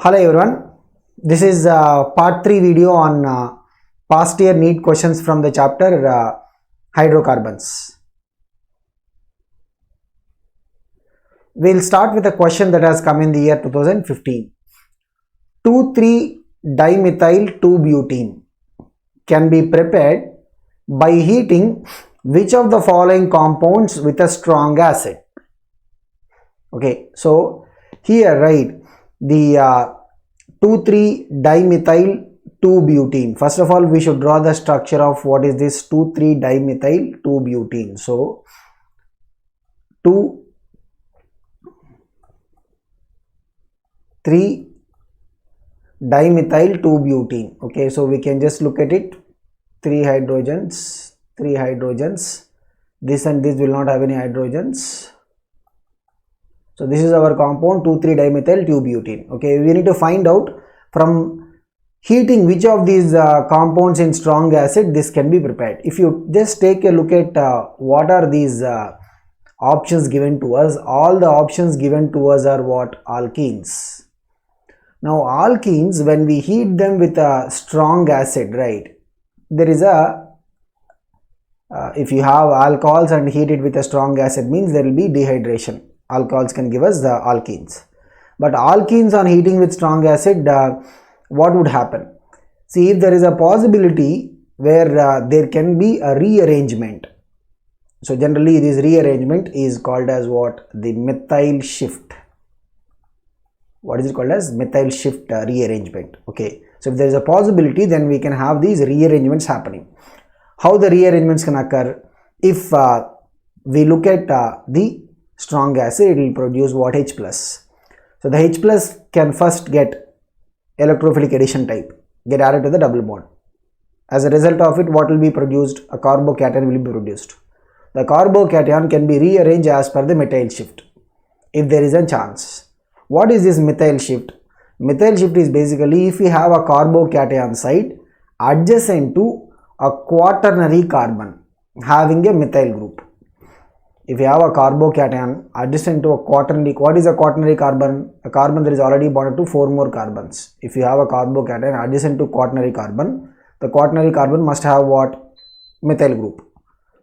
Hello everyone, this is part 3 video on past year NEET questions from the chapter hydrocarbons. We'll start with a question that has come in the year 2015. 2,3-dimethyl 2-butene can be prepared by heating which of the following compounds with a strong acid? Okay, so here right, the 2,3-dimethyl 2-butene. First of all, we should draw the structure of what is this 2,3-dimethyl 2-butene. So 2,3-dimethyl 2-butene. Okay, so we can just look at it. 3 hydrogens. This and this will not have any hydrogens. So this is our compound 2,3-dimethyl 2-butene. Okay, we need to find out from heating which of these compounds in strong acid this can be prepared. If you just take a look at what are these options given to us, all the options given to us are what? Alkenes. Now alkenes, when we heat them with a strong acid, right, there is a if you have alcohols and heat it with a strong acid, means there will be dehydration. Alcohols can give us the alkenes, but alkenes on heating with strong acid, what would happen? See, if there is a possibility where there can be a rearrangement, so generally this rearrangement is called as what? The methyl shift. What is it called as? Methyl shift rearrangement. Okay, so if there is a possibility, then we can have these rearrangements happening. How the rearrangements can occur? If we look at the strong acid, it will produce what? H plus. So the H plus can first get electrophilic addition type, get added to the double bond. As a result of it, what will be produced? A carbocation will be produced. The carbocation can be rearranged as per the methyl shift if there is a chance. What is this methyl shift? Methyl shift is basically if we have a carbocation site adjacent to a quaternary carbon having a methyl group. If you have a carbocation adjacent to a quaternary, what is a quaternary carbon? A carbon that is already bonded to 4 more carbons. If you have a carbocation adjacent to quaternary carbon, the quaternary carbon must have what? Methyl group.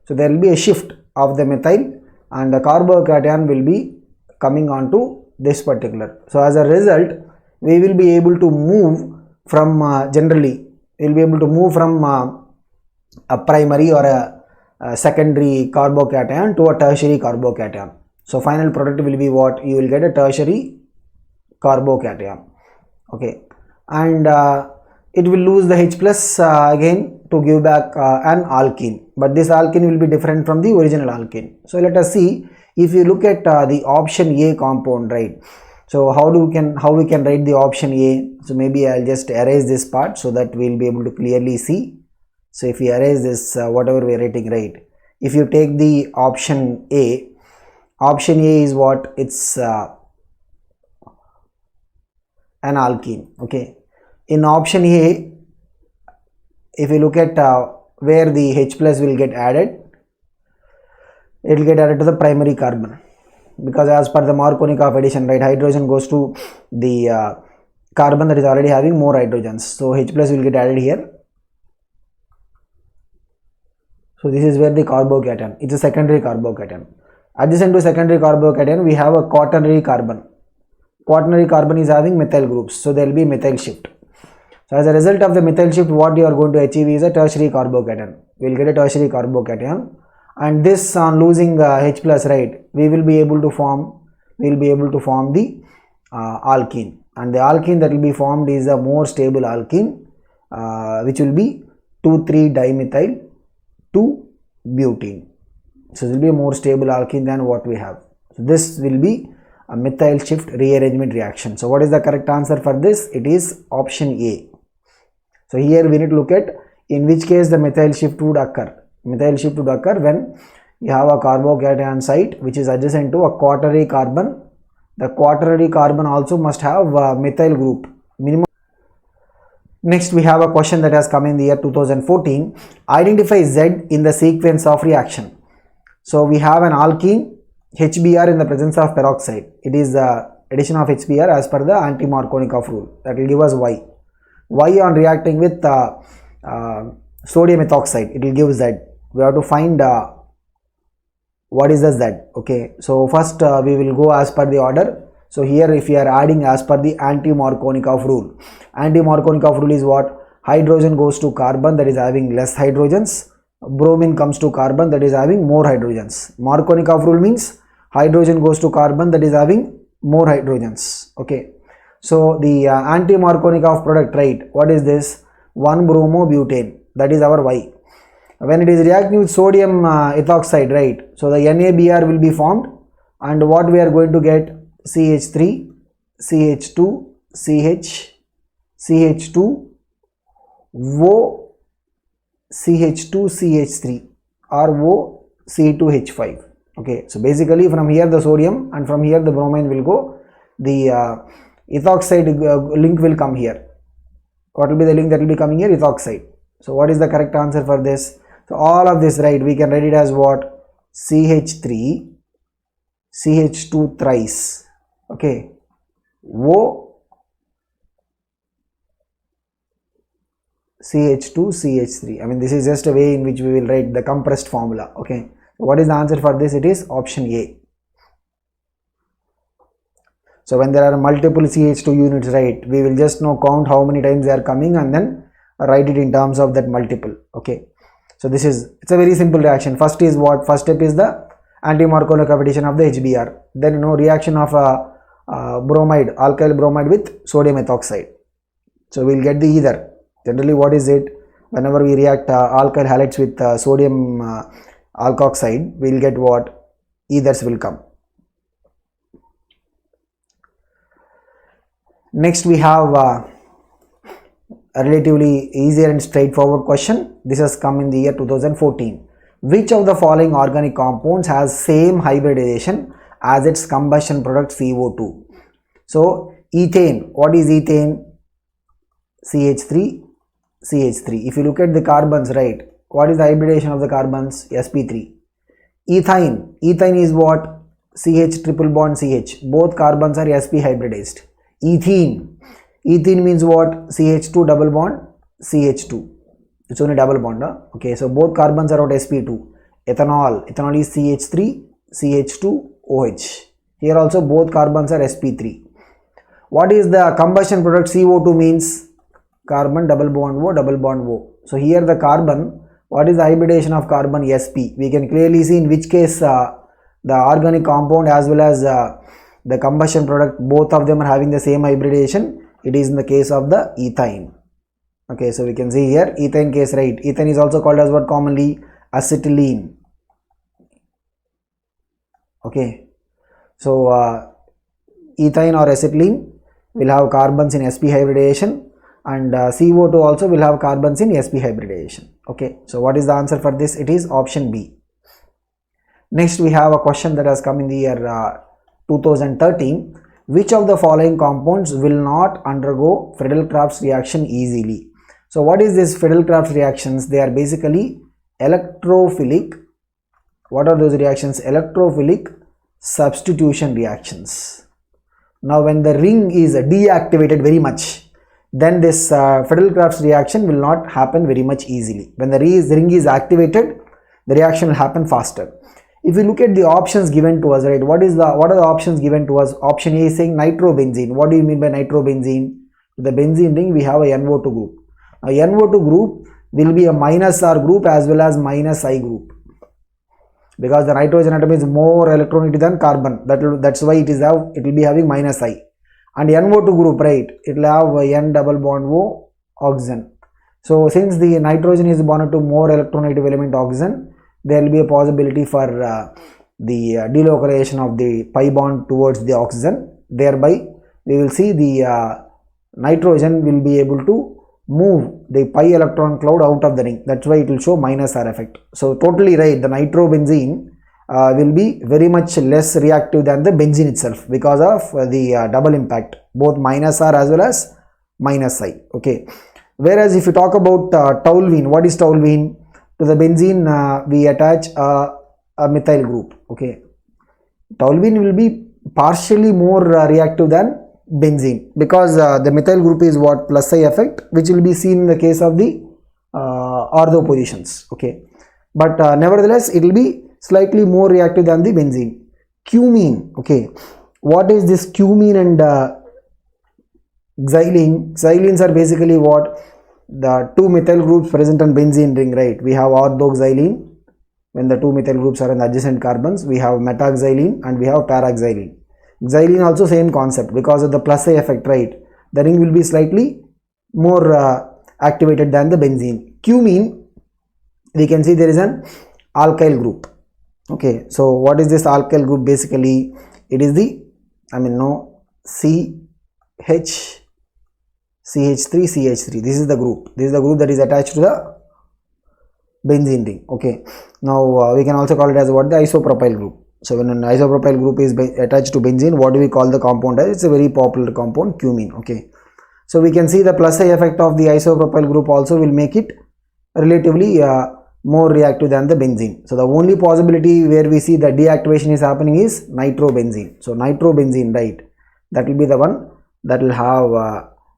So there will be a shift of the methyl and the carbocation will be coming on to this particular. So as a result, we will be able to move from generally, we will be able to move from a primary or a secondary carbocation to a tertiary carbocation. So final product will be what? You will get a tertiary carbocation. Okay, and it will lose the H plus again to give back an alkene, but this alkene will be different from the original alkene. So let us see, if you look at the option A compound, right? So how we can write the option A? So maybe I'll just erase this part so that we'll be able to clearly see. So if we erase this, whatever we are writing, right, if you take the option A is what? It's an alkene. Okay, in option A, if you look at where the H plus will get added, it will get added to the primary carbon, because as per the Markovnikov addition, right, hydrogen goes to the carbon that is already having more hydrogens. So H plus will get added here. So this is where the carbocation, it's a secondary carbocation. Adjacent to secondary carbocation, we have a quaternary carbon. Quaternary carbon is having methyl groups, so there will be methyl shift. So as a result of the methyl shift, what you are going to achieve is a tertiary carbocation. We will get a tertiary carbocation, and this on losing H plus, right, we will be able to form the alkene, and the alkene that will be formed is a more stable alkene, which will be 2,3-dimethyl 2-butene. So this will be a more stable alkene than what we have. So this will be a methyl shift rearrangement reaction. So what is the correct answer for this? It is option A. So here we need to look at in which case the methyl shift would occur. Methyl shift would occur when you have a carbocation site which is adjacent to a quaternary carbon. The quaternary carbon also must have a methyl group minimum. Next, we have a question that has come in the year 2014. Identify Z in the sequence of reaction. So we have an alkene HBr in the presence of peroxide. It is addition of HBr as per the anti-Markovnikov rule. That will give us Y. Y on reacting with sodium ethoxide, it will give Z. We have to find what is the Z. Okay, so first we will go as per the order. So here if we are adding as per the anti-Markovnikov rule. Anti-Markovnikov rule is what? Hydrogen goes to carbon, that is having less hydrogens. Bromine comes to carbon, that is having more hydrogens. Markovnikov rule means hydrogen goes to carbon, that is having more hydrogens. Okay, so the anti-Markovnikov product, right, what is this? 1-bromobutane, that is our Y. When it is reacting with sodium ethoxide, right, so the NaBr will be formed, and what we are going to get? CH3, CH2, CH, CH2, O, CH2, CH3, or O, C2H5. Okay, so basically from here the sodium and from here the bromine will go. The ethoxide link will come here. What will be the link that will be coming here? Ethoxide. So what is the correct answer for this? So all of this, right, we can write it as what? CH3, CH2 thrice. Okay, O, CH2, CH3. I mean, this is just a way in which we will write the compressed formula. Okay, so what is the answer for this? It is option A. So when there are multiple CH2 units, right, we will just now count how many times they are coming and then write it in terms of that multiple. Okay, so this is, it's a very simple reaction. First is what? First step is the anti-Markovnikov addition of the HBr. Then reaction of bromide, alkyl bromide with sodium ethoxide. So we will get the ether. Generally, what is it? Whenever we react alkyl halides with sodium alkoxide, we will get what? Ethers will come. Next we have a relatively easier and straightforward question. This has come in the year 2014. Which of the following organic compounds has same hybridization as its combustion product CO2? So ethane, what is ethane? CH3, CH3. If you look at the carbons, right, what is the hybridization of the carbons? sp3. Ethine, ethine is what? CH triple bond CH. Both carbons are sp hybridized. Ethene, ethene means what? CH2 double bond CH2. It's only double bond. Huh? Okay, so both carbons are out sp2. Ethanol, ethanol is CH3, CH2, OH. Here also both carbons are sp3. What is the combustion product? CO2 means carbon double bond O, double bond O. So here the carbon, what is the hybridization of carbon? sp. We can clearly see in which case the organic compound as well as the combustion product, both of them are having the same hybridization. It is in the case of the ethine. Okay, so we can see here ethane case, right? Ethane is also called as what commonly? Acetylene. Okay, so ethine or acetylene will have carbons in sp hybridization, and CO2 also will have carbons in sp hybridization. Okay, so what is the answer for this? It is option B. Next we have a question that has come in the year 2013. Which of the following compounds will not undergo Friedel-Crafts reaction easily? So what is this Friedel-Crafts reactions? They are basically electrophilic. What are those reactions? Electrophilic substitution reactions. Now when the ring is deactivated very much, then this Friedel-Crafts reaction will not happen very much easily. When the ring is activated, the reaction will happen faster. If you look at the options given to us, right, what are the options given to us? Option A is saying nitrobenzene. What do you mean by nitrobenzene? The benzene ring, we have a NO2 group. Now NO2 group will be a minus R group as well as minus I group, because the nitrogen atom is more electronegative than carbon. That's why it will be having minus I. And NO2 group, right, it will have N double bond O oxygen. So since the nitrogen is bonded to more electronegative element oxygen, there will be a possibility for the delocalization of the pi bond towards the oxygen. Thereby we will see the nitrogen will be able to move the pi electron cloud out of the ring. That's why it will show minus R effect. So totally right, the nitrobenzene will be very much less reactive than the benzene itself because of the double impact, both minus R as well as minus I. Okay, whereas if you talk about toluene, what is toluene? To the benzene we attach a methyl group. Okay, toluene will be partially more reactive than benzene, because the methyl group is what plus I effect, which will be seen in the case of the ortho positions. Okay, but nevertheless it will be slightly more reactive than the benzene. Cumene, okay, what is this cumene and xylene? Xylenes are basically what? The two methyl groups present on benzene ring, right? We have orthoxylene. When the two methyl groups are in the adjacent carbons, we have metaxylene and we have paraxylene. Xylene also same concept, because of the plus I effect, right? The ring will be slightly more activated than the benzene. Cumene, we can see there is an alkyl group. Okay, so what is this alkyl group? Basically, it is the, CH3CH3. This is the group. This is the group that is attached to the benzene ring. Okay, now we can also call it as what? The isopropyl group. So when an isopropyl group is attached to benzene, what do we call the compound as? It's a very popular compound, cumene. Okay, so we can see the plus I effect of the isopropyl group also will make it relatively more reactive than the benzene. So the only possibility where we see the deactivation is happening is nitrobenzene. So nitrobenzene, right, that will be the one that will have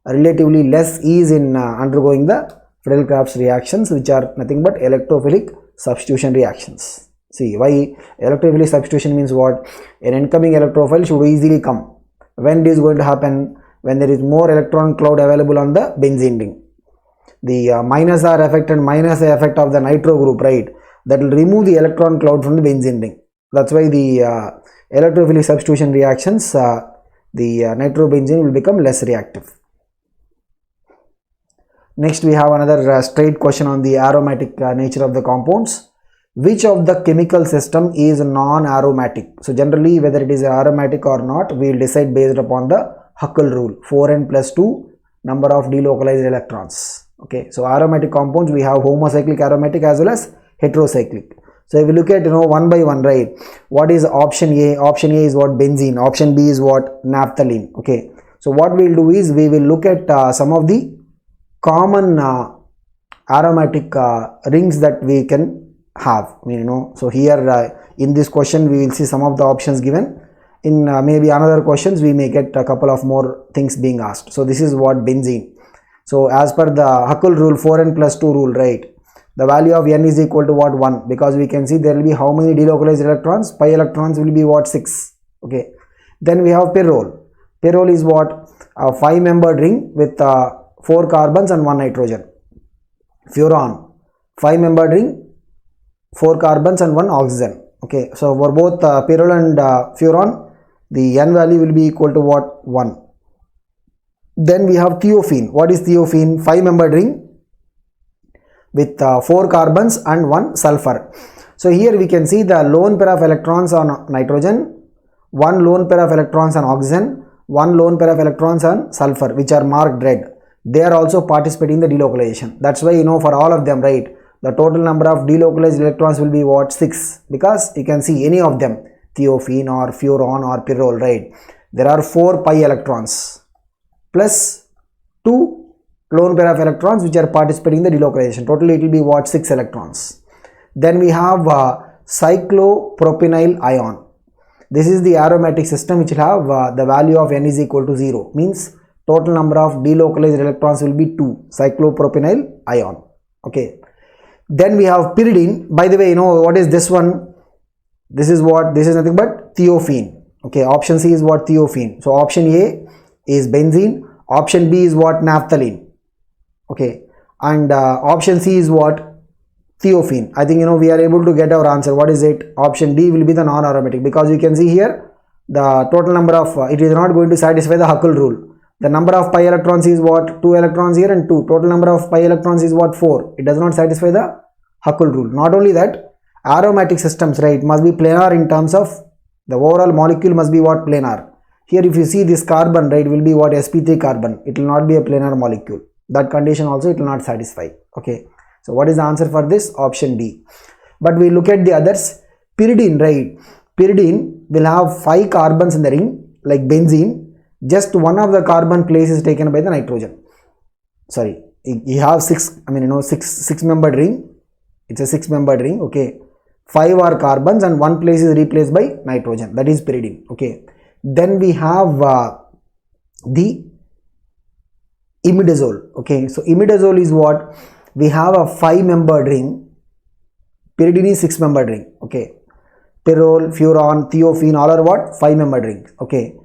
relatively less ease in undergoing the Friedel-Crafts reactions, which are nothing but electrophilic substitution reactions. See, why electrophilic substitution means what? An incoming electrophile should easily come. When it is going to happen? When there is more electron cloud available on the benzene ring. The minus R effect and minus A effect of the nitro group, right, that will remove the electron cloud from the benzene ring. That's why the electrophilic substitution reactions, the nitrobenzene will become less reactive. Next, we have another straight question on the aromatic nature of the compounds. Which of the chemical system is non-aromatic? So generally, whether it is aromatic or not, we will decide based upon the Huckel rule, 4n plus 2 number of delocalized electrons. Okay, so aromatic compounds, we have homocyclic aromatic as well as heterocyclic. So if we look at one by one, right, what is option A? Option A is what? Benzene. Option B is what? Naphthalene. Okay, so what we will do is we will look at some of the common aromatic rings that we can have. So here in this question we will see some of the options given. In maybe another questions we may get a couple of more things being asked. So this is what? Benzene. So as per the Huckel rule, 4n plus 2 rule, right, the value of n is equal to what? 1, because we can see there will be how many delocalized electrons? Pi electrons will be what? 6. Okay, then we have pyrrole. Pyrrole is what? A 5-membered ring with 4 carbons and 1 nitrogen. Furan, 5-membered ring, 4 carbons and 1 oxygen. Okay, so for both pyrrole and furan, the n value will be equal to what? 1. Then we have thiophene. What is thiophene? 5-membered ring with 4 carbons and 1 sulfur. So here we can see the lone pair of electrons on nitrogen, 1 lone pair of electrons on oxygen, 1 lone pair of electrons on sulfur, which are marked red. They are also participating in the delocalization. That's why for all of them, right, the total number of delocalized electrons will be what? 6, because you can see any of them, thiophene or furan or pyrrole, right, there are 4 pi electrons plus 2 lone pair of electrons which are participating in the delocalization. Totally it will be what? 6 electrons. Then we have cyclopropanyl ion. This is the aromatic system which will have the value of n is equal to 0, means total number of delocalized electrons will be 2, cyclopropanyl ion. Okay, then we have pyridine. By the way, what is this one? This is what? This is nothing but thiophene. Okay, option C is what? Thiophene. So option A is benzene, option B is what? Naphthalene. Okay, and option C is what? Thiophene. I think we are able to get our answer. What is it? Option D will be the non-aromatic, because you can see here the total number of it is not going to satisfy the Huckel rule. The number of pi electrons is what? 2 electrons here and 2. Total number of pi electrons is what? 4. It does not satisfy the Huckel rule. Not only that, aromatic systems, right, must be planar in terms of the overall molecule must be what? Planar. Here if you see this carbon, right, will be what? sp3 carbon. It will not be a planar molecule. That condition also it will not satisfy. Okay, so what is the answer for this? Option D. But we look at the others. Pyridine, right, pyridine will have 5 carbons in the ring like benzene. Just one of the carbon place is taken by the nitrogen. Sorry, you have 6-membered ring. It's a 6-membered ring. Okay, 5 are carbons and one place is replaced by nitrogen. That is pyridine. Okay, Then we have the imidazole. Okay, so imidazole is what? We have a 5-membered ring. Pyridine is 6-membered ring. Okay, pyrrole, furan, thiophene, all are what? 5-membered rings. Okay,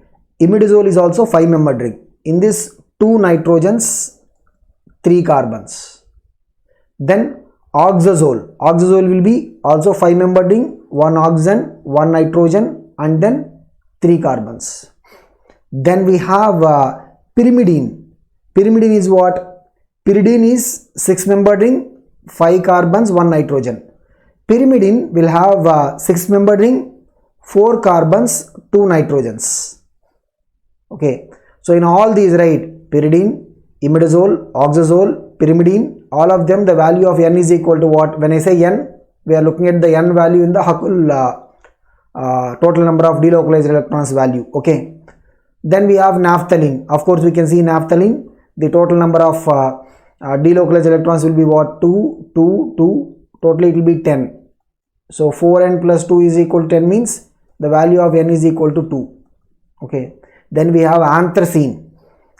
imidazole is also 5-membered ring. In this, 2 nitrogens, 3 carbons. Then oxazole. Oxazole will be also 5-membered ring, 1 oxygen, 1 nitrogen, and then 3 carbons. Then we have pyrimidine. Pyrimidine is what? Pyridine is 6-membered ring, 5 carbons, 1 nitrogen. Pyrimidine will have 6-membered ring, 4 carbons, 2 nitrogens. Okay, so in all these, right, pyridine, imidazole, oxazole, pyrimidine, all of them, the value of N is equal to what? When I say N, we are looking at the N value in the Huckel total number of delocalized electrons value. Okay, then we have naphthalene. Of course, we can see naphthalene, the total number of delocalized electrons will be what? 2, 2, 2, totally it will be 10. So 4n plus 2 is equal to 10 means the value of N is equal to 2. Okay, then we have anthracene.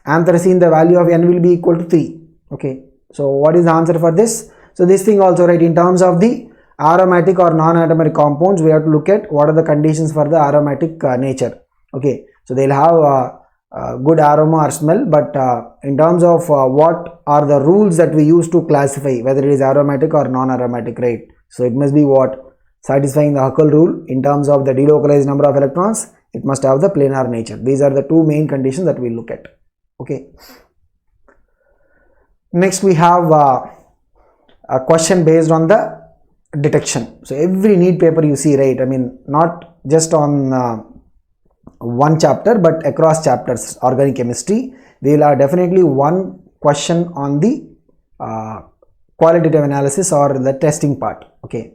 Anthracene, the value of N will be equal to 3. Okay, so what is the answer for this? So this thing also, right, in terms of the aromatic or non-aromatic compounds, we have to look at what are the conditions for the aromatic nature. Okay, so they'll have good aroma or smell, but in terms of what are the rules that we use to classify whether it is aromatic or non-aromatic, right? So it must be what? Satisfying the Huckel rule in terms of the delocalized number of electrons, it must have the planar nature. These are the 2 main conditions that we look at. Okay. Next we have a question based on the detection. So every NEET paper you see, right, I mean not just on one chapter but across chapters, organic chemistry, we will have definitely one question on the qualitative analysis or the testing part. Okay,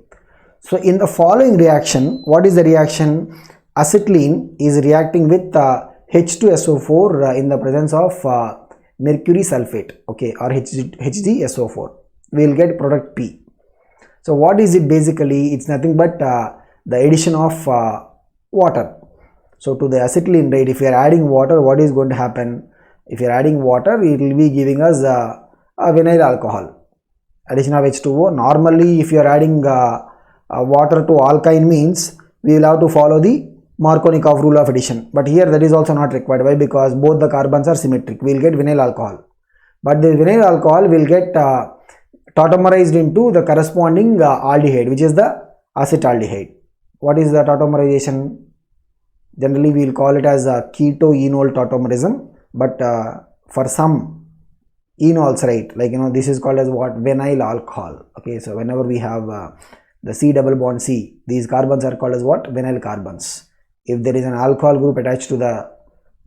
so in the following reaction, what is the reaction? Acetylene is reacting with H2SO4 in the presence of mercury sulfate, okay, or HgSO4. We will get product P. So what is it basically? It's nothing but the addition of water. So to the acetylene, right, if you are adding water, what is going to happen? If you are adding water, it will be giving us a vinyl alcohol. Addition of H2O. Normally, if you are adding water to alkyne means we will have to follow the Markovnikov rule of addition. But here that is also not required. Why? Because both the carbons are symmetric. We will get vinyl alcohol. But the vinyl alcohol will get tautomerized into the corresponding aldehyde, which is the acetaldehyde. What is the tautomerization? Generally, we will call it as a keto-enol tautomerism. But for some enols, right, like this is called as what? Vinyl alcohol. Okay, so whenever we have the C double bond C, these carbons are called as what? Vinyl carbons. If there is an alcohol group attached to the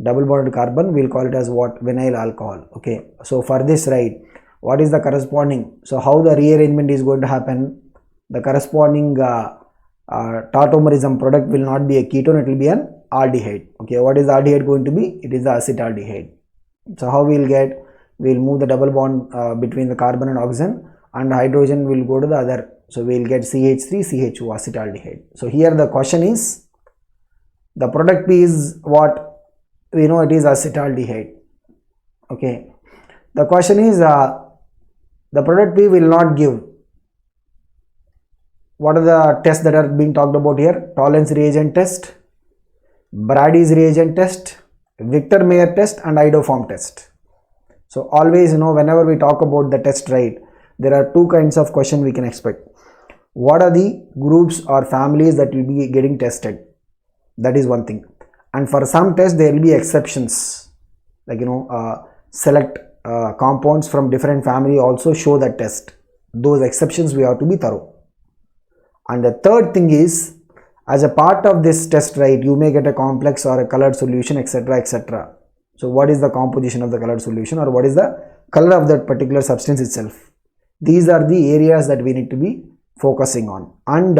double bonded carbon, we will call it as what? Vinyl alcohol. Okay, so for this, right, what is the corresponding? So how the rearrangement is going to happen? The corresponding tautomerism product will not be a ketone, it will be an aldehyde. Okay, what is the aldehyde going to be? It is the acetaldehyde. So how we will get? We will move the double bond between the carbon and oxygen, and hydrogen will go to the other. So we will get CH3 CH2 acetaldehyde. So here the question is, the product P is what? We know it is acetaldehyde. Okay, the question is the product P will not give. What are the tests that are being talked about here? Tollens reagent test, Brady's reagent test, Victor-Meyer test, and iodoform test. So always, whenever we talk about the test, right, there are 2 kinds of question we can expect. What are the groups or families that will be getting tested? That is one thing. And for some tests, there will be exceptions. Like, select compounds from different family also show that test. Those exceptions we have to be thorough. And the third thing is, as a part of this test, right, you may get a complex or a colored solution, etc., etc. So what is the composition of the colored solution, or what is the color of that particular substance itself? These are the areas that we need to be focusing on. And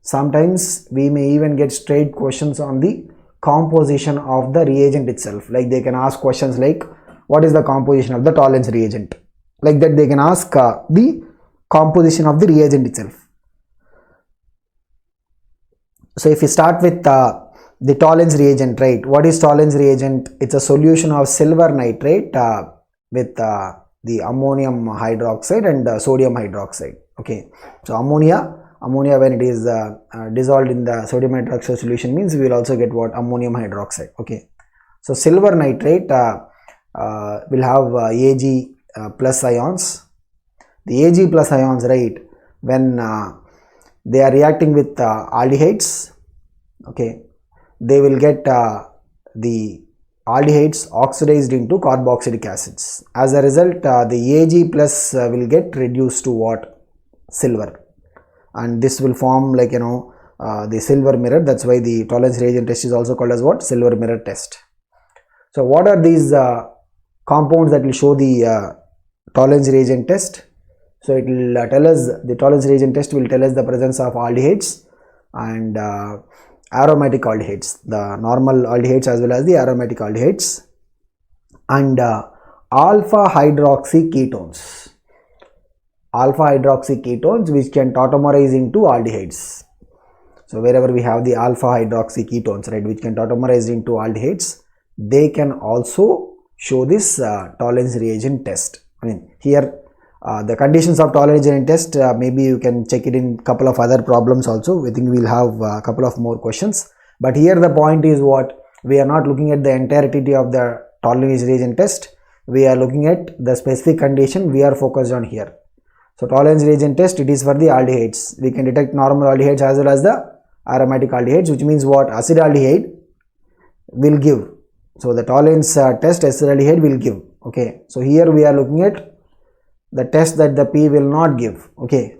sometimes we may even get straight questions on the composition of the reagent itself. Like they can ask questions like, what is the composition of the Tollens reagent? Like that they can ask the composition of the reagent itself. So if you start with the Tollens reagent, right? What is Tollens reagent? It's a solution of silver nitrate with the ammonium hydroxide and sodium hydroxide. Okay, so ammonia when it is dissolved in the sodium hydroxide solution means we will also get what? Ammonium hydroxide. Okay, so silver nitrate will have Ag plus ions. The Ag plus ions, right, when they are reacting with aldehydes, okay, they will get the aldehydes oxidized into carboxylic acids. As a result, the Ag plus will get reduced to what? Silver, and this will form like the silver mirror. That's why the Tollens reagent test is also called as what? Silver mirror test. So what are these compounds that will show the Tollens reagent test? So it will tell us, the Tollens reagent test will tell us the presence of aldehydes and aromatic aldehydes, the normal aldehydes as well as the aromatic aldehydes, and alpha hydroxy ketones. Alpha hydroxy ketones which can tautomerize into aldehydes. So wherever we have the alpha hydroxy ketones, right, which can tautomerize into aldehydes, they can also show this Tollens reagent test. I mean, here the conditions of Tollens reagent test, maybe you can check it in couple of other problems also. I think we will have a couple of more questions, but here the point is what? We are not looking at the entirety of the Tollens reagent test. We are looking at the specific condition we are focused on here. So Tollens reagent test, it is for the aldehydes. We can detect normal aldehydes as well as the aromatic aldehydes, which means what? Acetaldehyde will give. So the Tollens test acetaldehyde will give. Okay, so here we are looking at the test that the P will not give. Okay,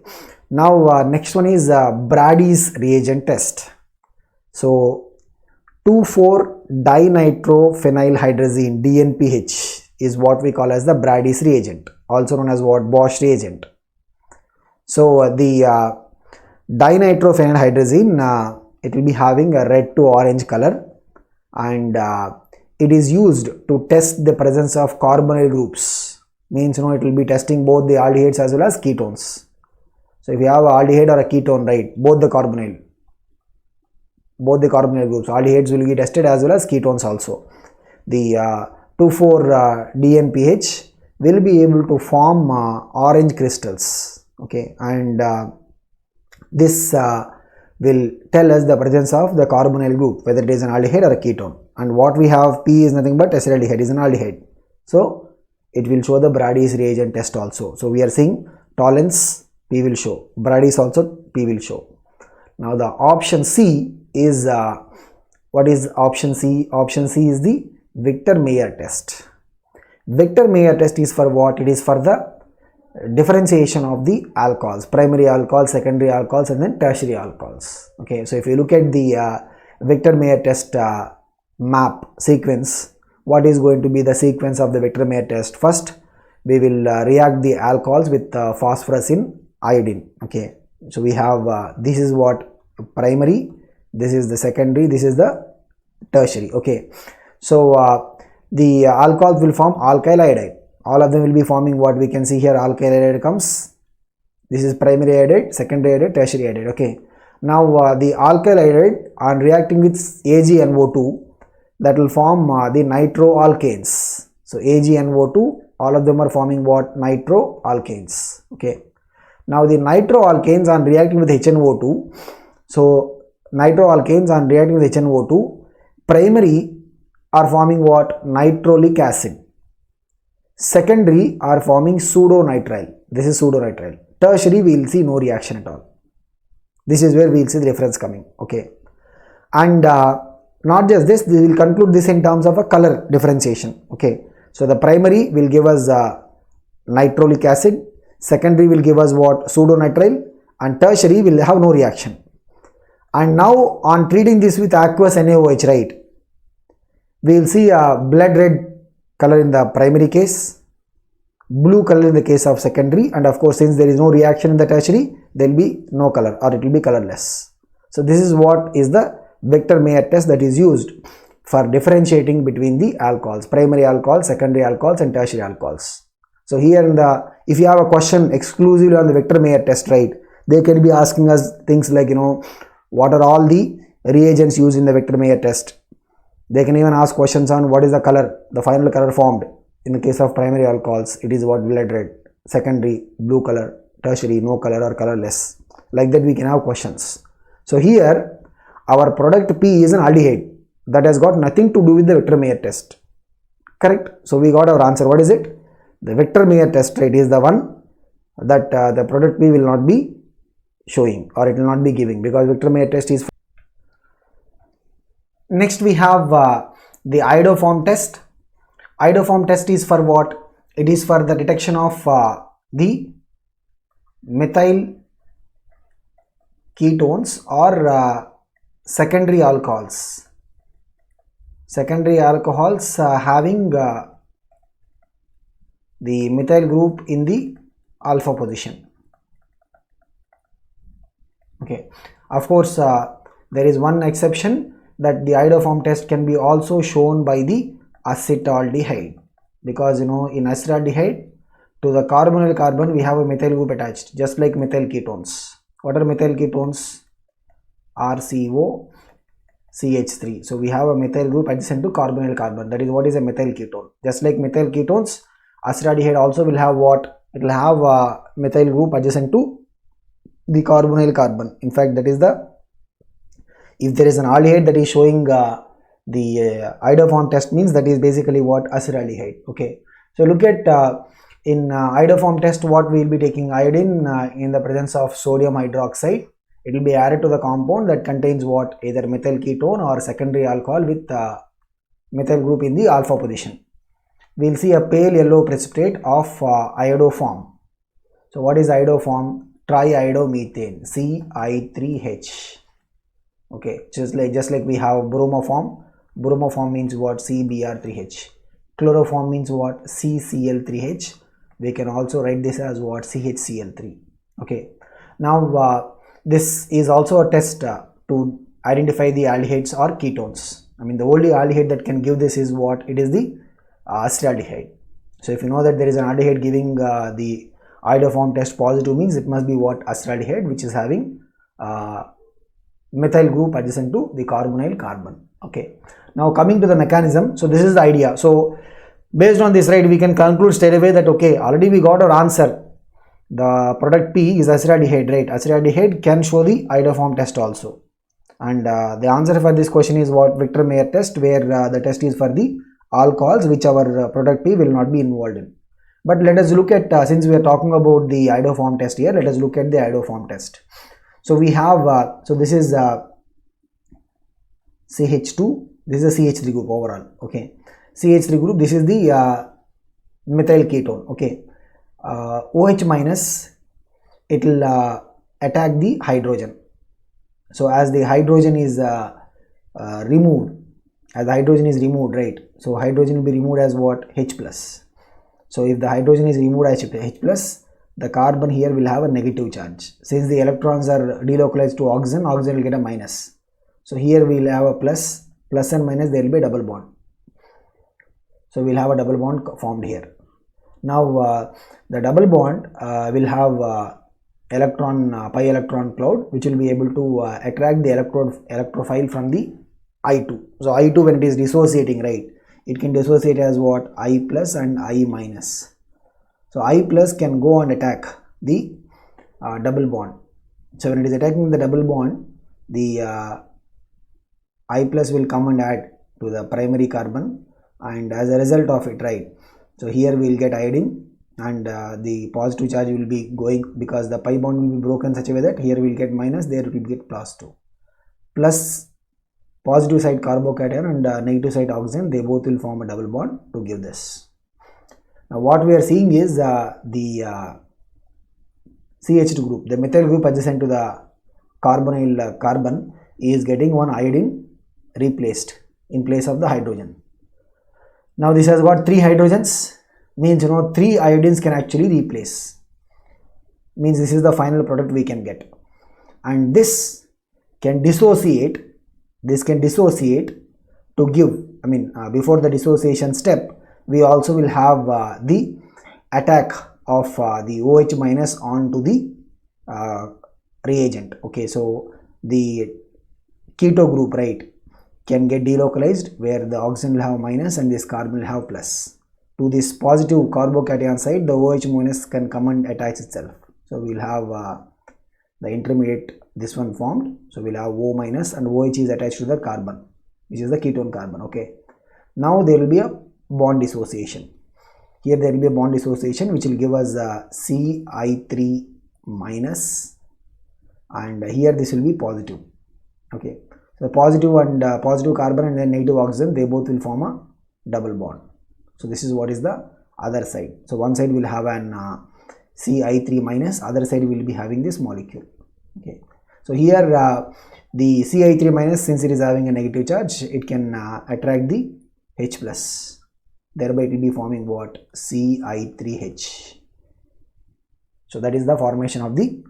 now next one is Brady's reagent test. So 2,4-dinitrophenylhydrazine DNPH is what we call as the Brady's reagent, also known as what? Bosch reagent. So the dinitrophenylhydrazine, it will be having a red to orange color, and it is used to test the presence of carbonyl groups. Means it will be testing both the aldehydes as well as ketones. So if you have an aldehyde or a ketone, right, both the carbonyl groups, aldehydes will be tested as well as ketones also. The 2,4-DNPH will be able to form orange crystals. Okay, and this will tell us the presence of the carbonyl group, whether it is an aldehyde or a ketone. And what we have, P is nothing but acetaldehyde, is an aldehyde. So it will show the Brady's reagent test also. So we are seeing Tollens, P will show, Brady's also P will show. Now the option C is what is option C? Option C is the Victor-Mayer test. Victor-Mayer test is for what? It is for the differentiation of the alcohols, primary alcohols, secondary alcohols, and then tertiary alcohols. Okay, so if you look at the Victor-Mayer test map sequence, what is going to be the sequence of the Victor-Mayer test? First, we will react the alcohols with phosphorus in iodine. Okay, so we have this is what? Primary, this is the secondary, this is the tertiary. Okay, so the alcohols will form alkyl iodide. All of them will be forming what we can see here, alkyl iodide comes. This is primary iodide, secondary iodide, tertiary iodide. Okay, now the alkyl iodide on reacting with AgNO2, that will form the nitroalkanes. So AgNO2, all of them are forming what? Nitroalkanes. Okay, now the nitroalkanes on reacting with HNO2, so nitroalkanes on reacting with HNO2, primary are forming what? Nitrolic acid. Secondary are forming pseudonitrile. This is pseudonitrile. Tertiary we will see no reaction at all. This is where we will see the difference coming. Okay, and not just this, we will conclude this in terms of a color differentiation. Okay, so the primary will give us nitrolic acid, secondary will give us what? Pseudonitrile, and tertiary will have no reaction. And now on treating this with aqueous NaOH, right, we will see a blood red color in the primary case, blue color in the case of secondary, and of course since there is no reaction in the tertiary, there will be no color or it will be colorless. So this is what is the Victor-Mayer test that is used for differentiating between the alcohols, primary alcohols, secondary alcohols, and tertiary alcohols. So here in the, if you have a question exclusively on the Victor-Mayer test, right, they can be asking us things like, what are all the reagents used in the Victor-Meyer test. They can even ask questions on what is the color, the final color formed. In the case of primary alcohols, it is what blood red, secondary blue color, tertiary no color or colorless. Like that we can have questions. So here our product P is an aldehyde that has got nothing to do with the Victor-Meyer test. Correct? So we got our answer. What is it? The Victor-Meyer test rate is the one that the product P will not be showing, or it will not be giving, because Victor-Meyer test is. Next we have the iodoform test. Iodoform test is for what? It is for the detection of the methyl ketones or secondary alcohols. Secondary alcohols having the methyl group in the alpha position. Okay, of course there is one exception, that the iodoform test can be also shown by the acetaldehyde, because in acetaldehyde to the carbonyl carbon we have a methyl group attached, just like methyl ketones. What are methyl ketones? RCO CH3. So we have a methyl group adjacent to carbonyl carbon. That is what is a methyl ketone. Just like methyl ketones, acetaldehyde also will have what? It will have a methyl group adjacent to the carbonyl carbon. In fact, that is if there is an aldehyde that is showing the iodoform test, means that is basically what? Acetaldehyde. Okay. So look at in iodoform test, what we will be taking iodine in the presence of sodium hydroxide. It will be added to the compound that contains what? Either methyl ketone or secondary alcohol with methyl group in the alpha position. We will see a pale yellow precipitate of iodoform. So what is iodoform? Triiodomethane, CI3H. Okay, just like we have bromoform. Bromoform means what? CBr3H. Chloroform means what? CCl3H. We can also write this as what? CHCl3. Okay. Now this is also a test to identify the aldehydes or ketones. I mean, the only aldehyde that can give this is what? It is the acetaldehyde. So if you know that there is an aldehyde giving the iodoform test positive, means it must be what? Acetaldehyde, which is having methyl group adjacent to the carbonyl carbon. Okay. Now coming to the mechanism. So this is the idea. So based on this, right, we can conclude straight away that okay, already we got our answer. The product P is acetaldehyde, right? Acetaldehyde can show the iodoform test also. And the answer for this question is what? Victor-Meyer test, where the test is for the alcohols which our product P will not be involved in. But let us look at, since we are talking about the iodoform test here, let us look at the iodoform test. So we have, so this is CH2, this is a CH3 group overall, okay. CH3 group, this is the methyl ketone, okay. OH minus, it will attack the hydrogen. So as the hydrogen is removed, right, so hydrogen will be removed as what? H plus. So if the hydrogen is removed as H plus, the carbon here will have a negative charge. Since the electrons are delocalized to oxygen, oxygen will get a minus. So here we will have a plus and minus, there will be a double bond. So we will have a double bond formed here. Now the double bond will have pi electron cloud, which will be able to attract the electrophile from the I2. So I2, when it is dissociating, right, it can dissociate as what? I plus and I minus. So I plus can go and attack the double bond. So when it is attacking the double bond, the I plus will come and add to the primary carbon, and as a result of it, right, so here we will get iodine, and the positive charge will be going, because the pi bond will be broken such a way that here we will get minus, there it will get plus 2. Plus positive side carbocation and negative side oxygen, they both will form a double bond to give this. Now what we are seeing is the CH2 group, the methyl group adjacent to the carbonyl carbon is getting one iodine replaced in place of the hydrogen. Now this has got 3 hydrogens, means 3 iodines can actually replace, means this is the final product we can get, and this can dissociate, to give, I mean before the dissociation step, we also will have the attack of the OH minus onto the reagent. Okay, so the keto group, right, can get delocalized, where the oxygen will have minus and this carbon will have plus. To this positive carbocation side, the OH minus can come and attach itself. So we will have the intermediate, this one formed. So we will have O minus and OH is attached to the carbon, which is the ketone carbon. Okay. Now there will be a bond dissociation. Here there will be a bond dissociation which will give us Ci3 minus, and here this will be positive. Okay. So positive and positive carbon and then negative oxygen, they both will form a double bond. So this is what is the other side. So one side will have an Ci3 minus, other side will be having this molecule. Okay. So here the Ci3 minus, since it is having a negative charge, it can attract the H plus. Thereby it will be forming what? Ci3H. So that is the formation of the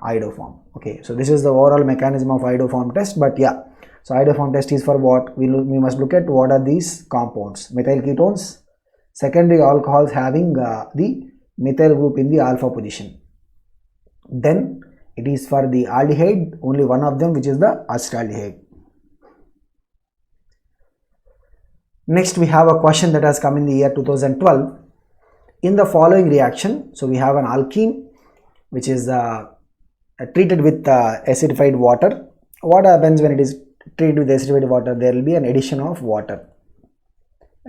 iodoform. Okay. So this is the overall mechanism of iodoform test. But yeah, so iodoform test is for what? We must look at what are these compounds. Methyl ketones, secondary alcohols having the methyl group in the alpha position. Then it is for the aldehyde, only one of them, which is the acetaldehyde. Next we have a question that has come in the year 2012. In the following reaction, so we have an alkene which is treated with acidified water. What happens when it is treated with acidified water? There will be an addition of water,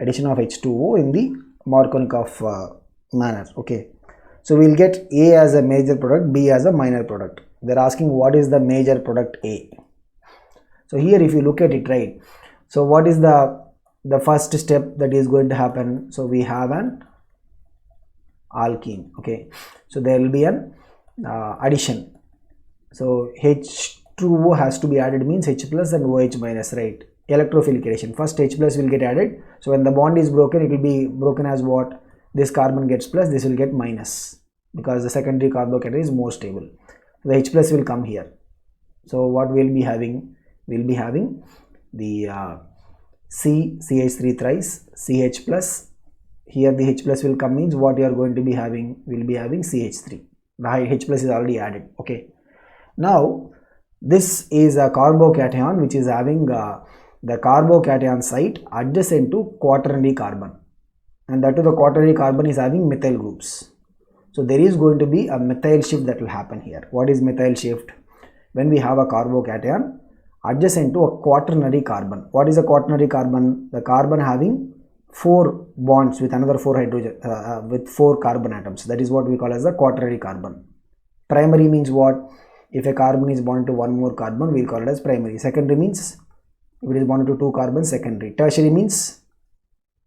addition of H2O in the Markovnikov manner. Okay. So we will get A as a major product, B as a minor product. They are asking what is the major product A. So here if you look at it, right, so what is the first step that is going to happen? So we have an alkene. Okay. So there will be an addition. So H2O has to be added, means H plus and OH minus, right? Electrophilic addition. First H plus will get added. So when the bond is broken, it will be broken as what? This carbon gets plus, this will get minus, because the secondary carbocation is more stable. The H plus will come here. So what we will be having? We will be having the CH3 thrice, CH plus. Here the H plus will come, means what you are going to be having? We will be having CH3. The H plus is already added. Okay. Now this is a carbocation which is having the carbocation site adjacent to quaternary carbon, and that to the quaternary carbon is having methyl groups. So there is going to be a methyl shift that will happen here. What is methyl shift? When we have a carbocation adjacent to a quaternary carbon. What is a quaternary carbon? The carbon having 4 bonds with another 4 hydrogen with 4 carbon atoms. That is what we call as the quaternary carbon. Primary means what? If a carbon is bonded to one more carbon, we will call it as primary. Secondary means if it is bonded to 2 carbons, secondary. Tertiary means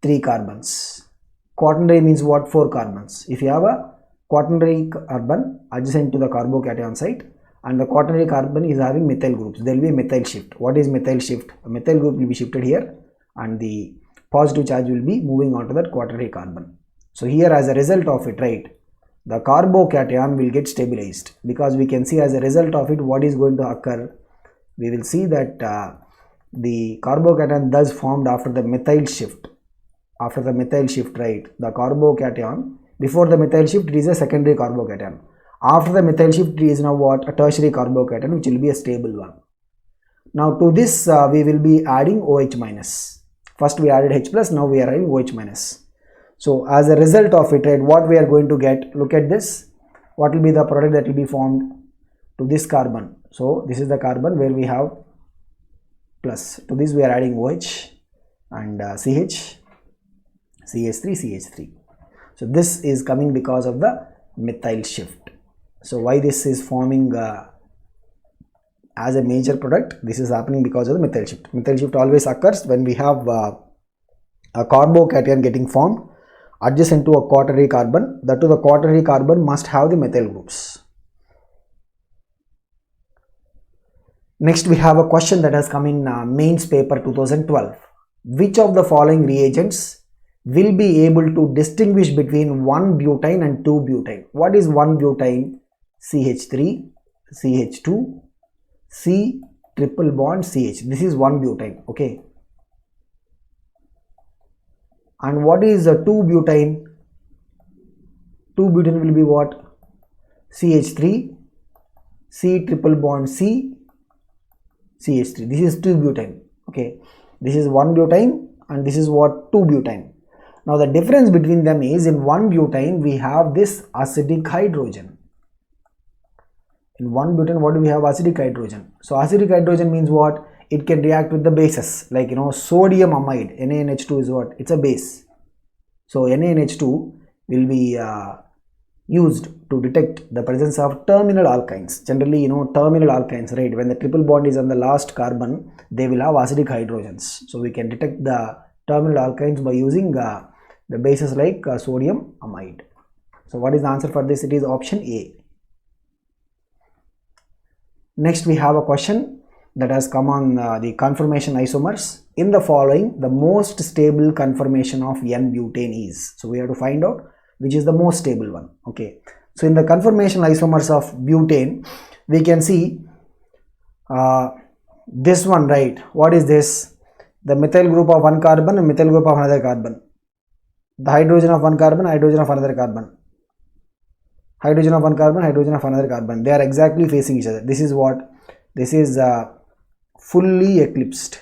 3 carbons. Quaternary means what? 4 carbons. If you have a quaternary carbon adjacent to the carbocation site and the quaternary carbon is having methyl groups, there will be a methyl shift. What is methyl shift? A methyl group will be shifted here and the positive charge will be moving on to that quaternary carbon. So here as a result of it, right, the carbocation will get stabilized, because we can see as a result of it what is going to occur. We will see that the carbocation thus formed after the methyl shift. After the methyl shift, right, the carbocation, before the methyl shift it is a secondary carbocation. After the methyl shift it is now what? A tertiary carbocation, which will be a stable one. Now to this we will be adding OH minus. First we added H plus, now we are adding OH minus. So as a result of it, right, what we are going to get, look at this, what will be the product that will be formed to this carbon. So this is the carbon where we have plus, to this we are adding OH and CH, CH3, CH3. So this is coming because of the methyl shift. So why this is forming as a major product? This is happening because of the methyl shift. Methyl shift always occurs when we have a carbocation getting formed adjacent to a quaternary carbon. That to the quaternary carbon must have the methyl groups. Next we have a question that has come in mains paper 2012. Which of the following reagents will be able to distinguish between 1 butane and 2 butane? What is 1 butane? CH3, CH2, C triple bond CH. This is 1 butane. Okay. And what is a 2 butane? 2 butane will be what? CH3, C triple bond C, CH3. This is 2-butane. Okay, this is 1-butane and this is what 2-butane. Now the difference between them is in 1-butane we have this acidic hydrogen. In 1-butane what do we have? Acidic hydrogen. So acidic hydrogen means what? It can react with the bases like sodium amide. NaNH2 is what? It's a base. So NaNH2 will be used to detect the presence of terminal alkynes. Generally, terminal alkynes, right? When the triple bond is on the last carbon, they will have acidic hydrogens. So we can detect the terminal alkynes by using the bases like sodium amide. So what is the answer for this? It is option A. Next we have a question that has come on the conformation isomers. In the following, the most stable conformation of N-butane is. So we have to find out which is the most stable one. Okay, so in the conformation isomers of butane, we can see this one, right? What is this? The methyl group of one carbon and methyl group of another carbon. The hydrogen of one carbon, hydrogen of another carbon. Hydrogen of one carbon, hydrogen of another carbon. They are exactly facing each other. This is what? This is fully eclipsed.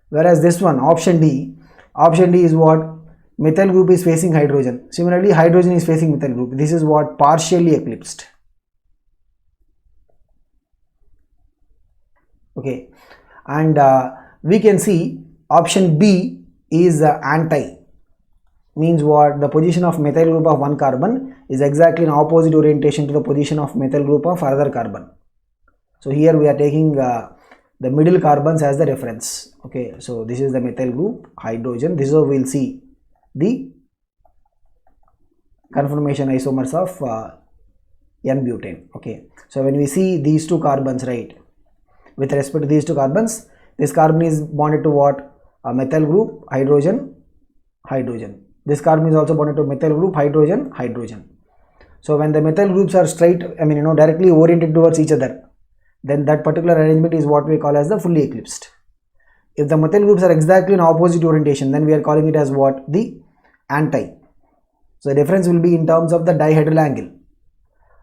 Whereas this one, option D is what? Methyl group is facing hydrogen. Similarly, hydrogen is facing methyl group. This is what? Partially eclipsed. Okay, and we can see option B is anti. Means what? The position of methyl group of one carbon is exactly in opposite orientation to the position of methyl group of another carbon. So here we are taking the middle carbons as the reference. Okay, so this is the methyl group, hydrogen. This is how we will see the conformation isomers of N-butane. Okay, so when we see these two carbons, right, with respect to these two carbons, this carbon is bonded to what? A methyl group, hydrogen, hydrogen. This carbon is also bonded to methyl group, hydrogen, hydrogen. So when the methyl groups are straight, directly oriented towards each other, then that particular arrangement is what we call as the fully eclipsed. If the methyl groups are exactly in opposite orientation, then we are calling it as what? The anti. So the difference will be in terms of the dihedral angle.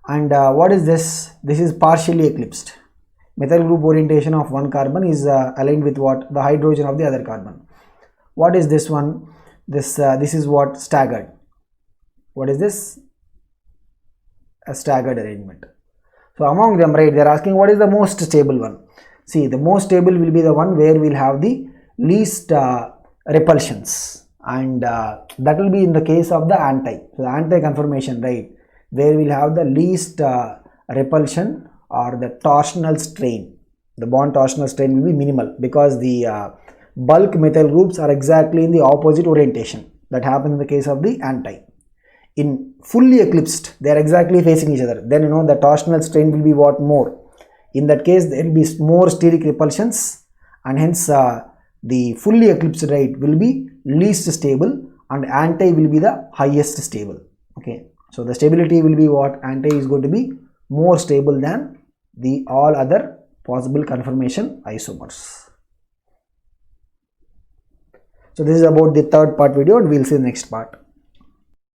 And what is this? This is partially eclipsed. Methyl group orientation of one carbon is aligned with what? The hydrogen of the other carbon. What is this one? This is what? Staggered. What is this? A staggered arrangement. So among them, right, they are asking what is the most stable one. See, the most stable will be the one where we will have the least repulsions, and that will be in the case of the anti. So the anti conformation, right, where we will have the least repulsion or the torsional strain. The bond torsional strain will be minimal because the bulk methyl groups are exactly in the opposite orientation. That happens in the case of the anti. In fully eclipsed, they are exactly facing each other. Then the torsional strain will be what? More. In that case, there will be more steric repulsions, and hence the fully eclipsed, right, will be least stable and anti will be the highest stable. Okay, so the stability will be what? Anti is going to be more stable than the all other possible conformation isomers. So this is about the third part video, and we will see the next part.